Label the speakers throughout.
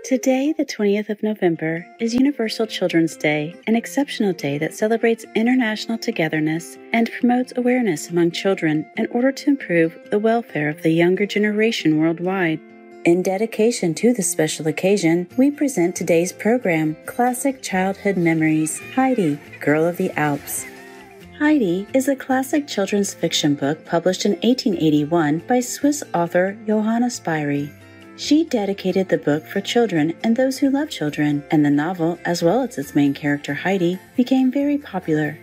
Speaker 1: Today, the 20th of November, is Universal Children's Day, an exceptional day that celebrates international togetherness and promotes awareness among children in order to improve the welfare of the younger generation worldwide. In dedication to this special occasion, we present today's program, Classic Childhood Memories, Heidi, Girl of the Alps. Heidi is a classic children's fiction book published in 1881 by Swiss author Johanna Spyri. She dedicated the book for children and those who love children, and the novel, as well as its main character Heidi, became very popular.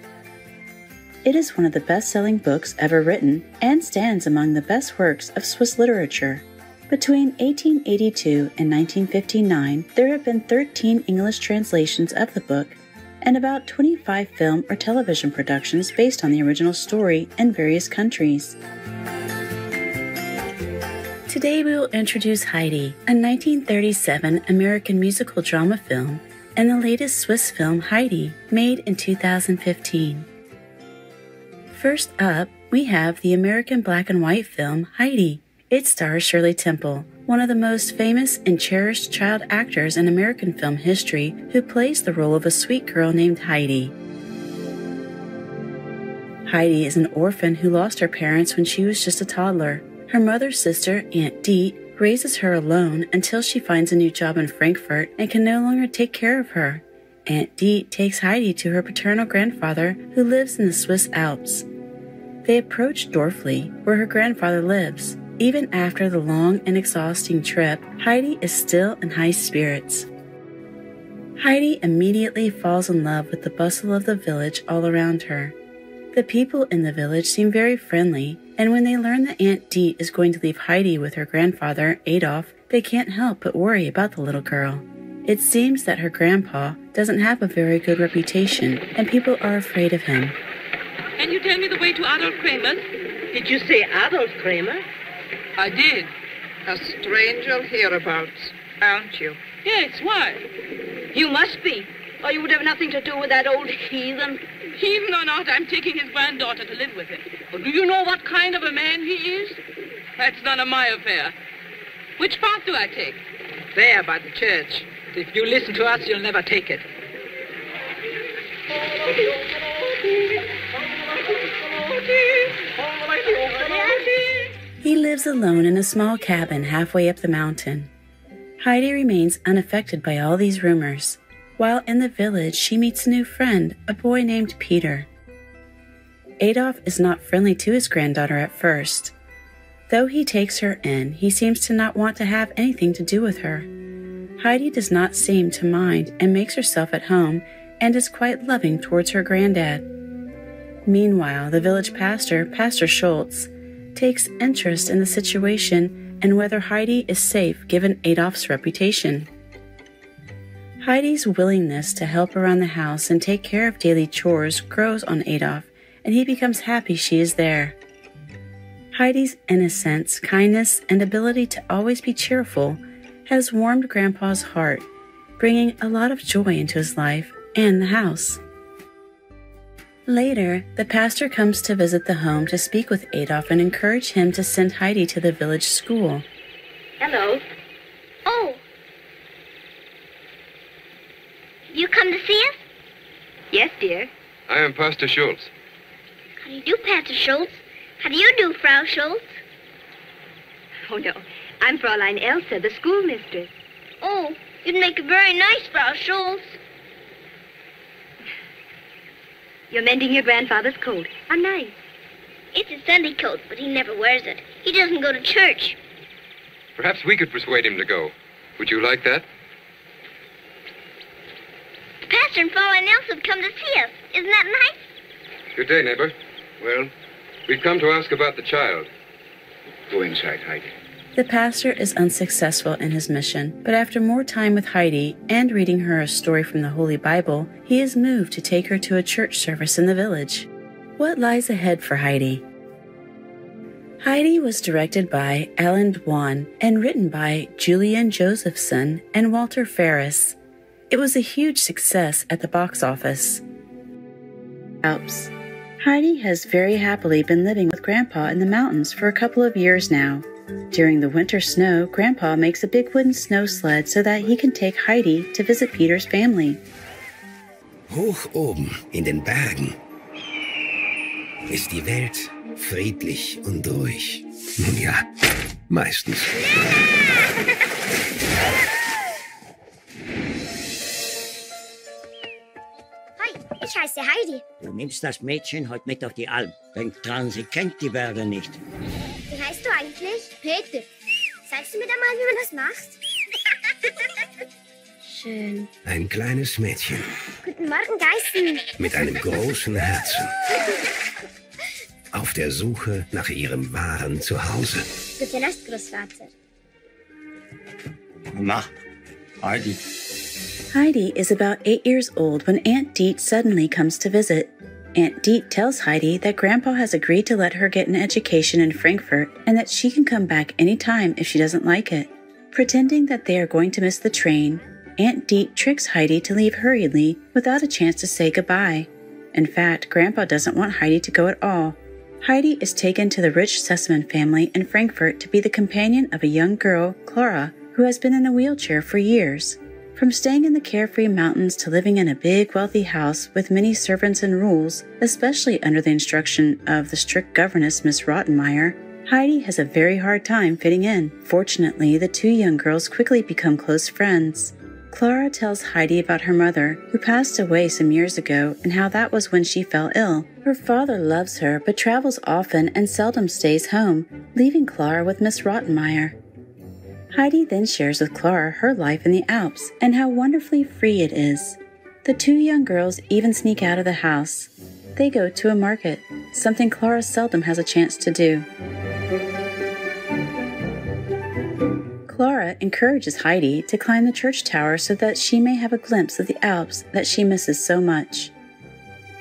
Speaker 1: It is one of the best-selling books ever written and stands among the best works of Swiss literature. Between 1882 and 1959, there have been 13 English translations of the book and about 25 film or television productions based on the original story in various countries. Today we will introduce Heidi, a 1937 American musical drama film, and the latest Swiss film Heidi, made in 2015. First up, we have the American black and white film Heidi. It stars Shirley Temple, one of the most famous and cherished child actors in American film history, who plays the role of a sweet girl named Heidi. Heidi is an orphan who lost her parents when she was just a toddler. Her mother's sister, Aunt Dete, raises her alone until she finds a new job in Frankfurt and can no longer take care of her. Aunt Dete takes Heidi to her paternal grandfather, who lives in the Swiss Alps. They approach Dorfli, where her grandfather lives. Even after the long and exhausting trip, Heidi is still in high spirits. Heidi immediately falls in love with the bustle of the village all around her. The people in the village seem very friendly, and when they learn that Aunt Dete is going to leave Heidi with her grandfather, Adolf, they can't help but worry about the little girl. It seems that her grandpa doesn't have a very good reputation, and people are afraid of him.
Speaker 2: Can you tell me the way to Adolf Kramer's?
Speaker 3: Did you say Adolf Kramer?
Speaker 2: I did.
Speaker 4: A stranger hereabouts, aren't you?
Speaker 2: Yes, why?
Speaker 3: You must be, or you would have nothing to do with that old heathen.
Speaker 2: Heathen or not, I'm taking his granddaughter to live with him. Well, do you know what kind of a man he is? That's none of my affair. Which path do I take?
Speaker 4: There, by the church. If you listen to us, you'll never take it.
Speaker 1: He lives alone in a small cabin halfway up the mountain. Heidi remains unaffected by all these rumors. While in the village, she meets a new friend, a boy named Peter. Adolf is not friendly to his granddaughter at first. Though he takes her in, he seems to not want to have anything to do with her. Heidi does not seem to mind and makes herself at home and is quite loving towards her granddad. Meanwhile, the village pastor, Pastor Schultz, takes interest in the situation and whether Heidi is safe given Adolf's reputation. Heidi's willingness to help around the house and take care of daily chores grows on Adolf, and he becomes happy she is there. Heidi's innocence, kindness, and ability to always be cheerful has warmed Grandpa's heart, bringing a lot of joy into his life and the house. Later, the pastor comes to visit the home to speak with Adolf and encourage him to send Heidi to the village school.
Speaker 5: Hello. Oh. You come to see us?
Speaker 3: Yes, dear.
Speaker 6: I am Pastor Schultz.
Speaker 5: How do you do, Pastor Schultz? How do you do, Frau Schultz?
Speaker 3: Oh, no. I'm Fräulein Elsa, the schoolmistress.
Speaker 5: Oh, you'd make a very nice Frau Schultz.
Speaker 3: You're mending your grandfather's coat. How nice.
Speaker 5: It's a Sunday coat, but he never wears it. He doesn't go to church.
Speaker 6: Perhaps we could persuade him to go. Would you like that?
Speaker 5: Pastor and Fräulein Elsa have come to see us. Isn't that nice?
Speaker 6: Good day, neighbor. Well, we've come to ask about the child.
Speaker 7: Go inside, Heidi.
Speaker 1: The pastor is unsuccessful in his mission, but after more time with Heidi and reading her a story from the Holy Bible, he is moved to take her to a church service in the village. What lies ahead for Heidi? Heidi was directed by Alan Dwan and written by Julian Josephson and Walter Ferris. It was a huge success at the box office. Heidi has very happily been living with Grandpa in the mountains for a couple of years now. During the winter snow, Grandpa makes a big wooden snow sled so that he can take Heidi to visit Peter's family.
Speaker 8: Hoch oben in den Bergen ist die Welt friedlich und ruhig. Nun ja, meistens.
Speaker 5: Hi, ich heiße Heidi.
Speaker 9: Du nimmst das Mädchen heute mit auf die Alm. Denk dran, sie kennt die Berge nicht.
Speaker 5: Wie heißt du eigentlich? Peter. Zeigst du mir da mal, wie man das macht? Schön.
Speaker 8: Ein kleines Mädchen
Speaker 5: Guten Morgen, Geißen.
Speaker 8: mit einem großen Herzen. Auf der Suche nach ihrem wahren Zuhause.
Speaker 5: Gute Nacht, Großvater.
Speaker 9: Nacht, Heidi.
Speaker 1: Heidi is about 8 years old when Aunt Deet suddenly comes to visit. Aunt Deet tells Heidi that Grandpa has agreed to let her get an education in Frankfurt and that she can come back any time if she doesn't like it. Pretending that they are going to miss the train, Aunt Deet tricks Heidi to leave hurriedly without a chance to say goodbye. In fact, Grandpa doesn't want Heidi to go at all. Heidi is taken to the rich Sussman family in Frankfurt to be the companion of a young girl, Clara, who has been in a wheelchair for years. From staying in the carefree mountains to living in a big, wealthy house with many servants and rules, especially under the instruction of the strict governess Miss Rottenmeier, Heidi has a very hard time fitting in. Fortunately, the two young girls quickly become close friends. Clara tells Heidi about her mother, who passed away some years ago, and how that was when she fell ill. Her father loves her, but travels often and seldom stays home, leaving Clara with Miss Rottenmeier. Heidi then shares with Clara her life in the Alps and how wonderfully free it is. The two young girls even sneak out of the house. They go to a market, something Clara seldom has a chance to do. Clara encourages Heidi to climb the church tower so that she may have a glimpse of the Alps that she misses so much.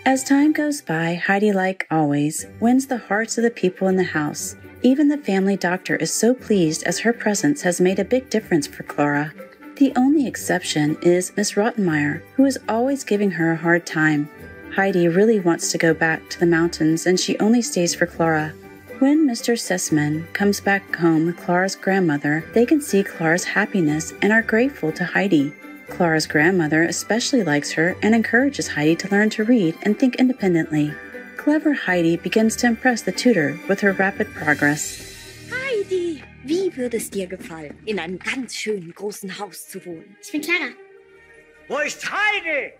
Speaker 1: As time goes by, Heidi, like always, wins the hearts of the people in the house. Even the family doctor is so pleased as her presence has made a big difference for Clara. The only exception is Miss Rottenmeier, who is always giving her a hard time. Heidi really wants to go back to the mountains and she only stays for Clara. When Mr. Sussman comes back home with Clara's grandmother, they can see Clara's happiness and are grateful to Heidi. Clara's grandmother especially likes her and encourages Heidi to learn to read and think independently. Clever Heidi begins to impress the tutor with her rapid progress.
Speaker 3: Heidi, wie würde es dir gefallen, in einem ganz schönen großen Haus zu wohnen?
Speaker 5: Ich bin Clara.
Speaker 9: Wo ist Heidi?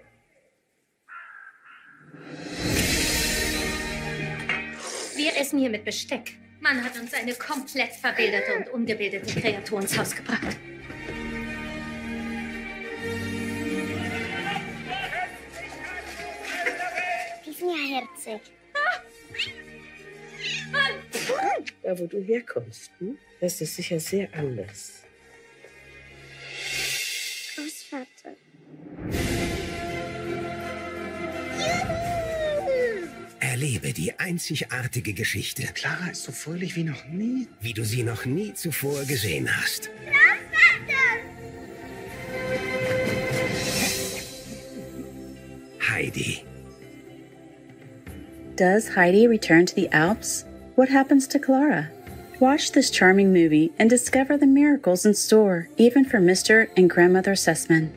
Speaker 10: Wir essen hier mit Besteck. Man hat uns eine komplett verwilderte und ungebildete Kreatur ins Haus gebracht.
Speaker 5: Die sind ja herzig.
Speaker 11: Da, wo du herkommst, das ist sicher sehr anders.
Speaker 5: Großvater.
Speaker 8: Erlebe die einzigartige Geschichte.
Speaker 7: Clara ist so fröhlich wie noch nie.
Speaker 8: Wie du sie noch nie zuvor gesehen hast. Heidi.
Speaker 1: Does Heidi return to the Alps? What happens to Clara? Watch this charming movie and discover the miracles in store, even for Mr. and Grandmother Sussman.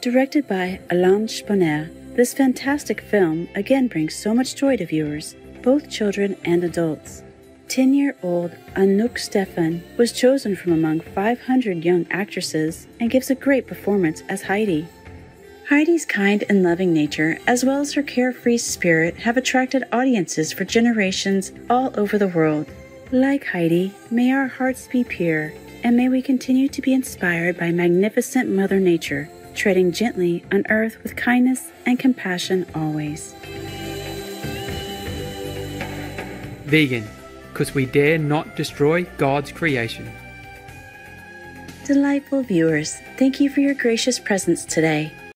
Speaker 1: Directed by Alain Sponer, this fantastic film again brings so much joy to viewers, both children and adults. 10-year-old Anouk Stefan was chosen from among 500 young actresses and gives a great performance as Heidi. Heidi's kind and loving nature, as well as her carefree spirit, have attracted audiences for generations all over the world. Like Heidi, may our hearts be pure, and may we continue to be inspired by magnificent Mother Nature, treading gently on earth with kindness and compassion always.
Speaker 12: Vegan, because we dare not destroy God's creation.
Speaker 1: Delightful viewers, thank you for your gracious presence today.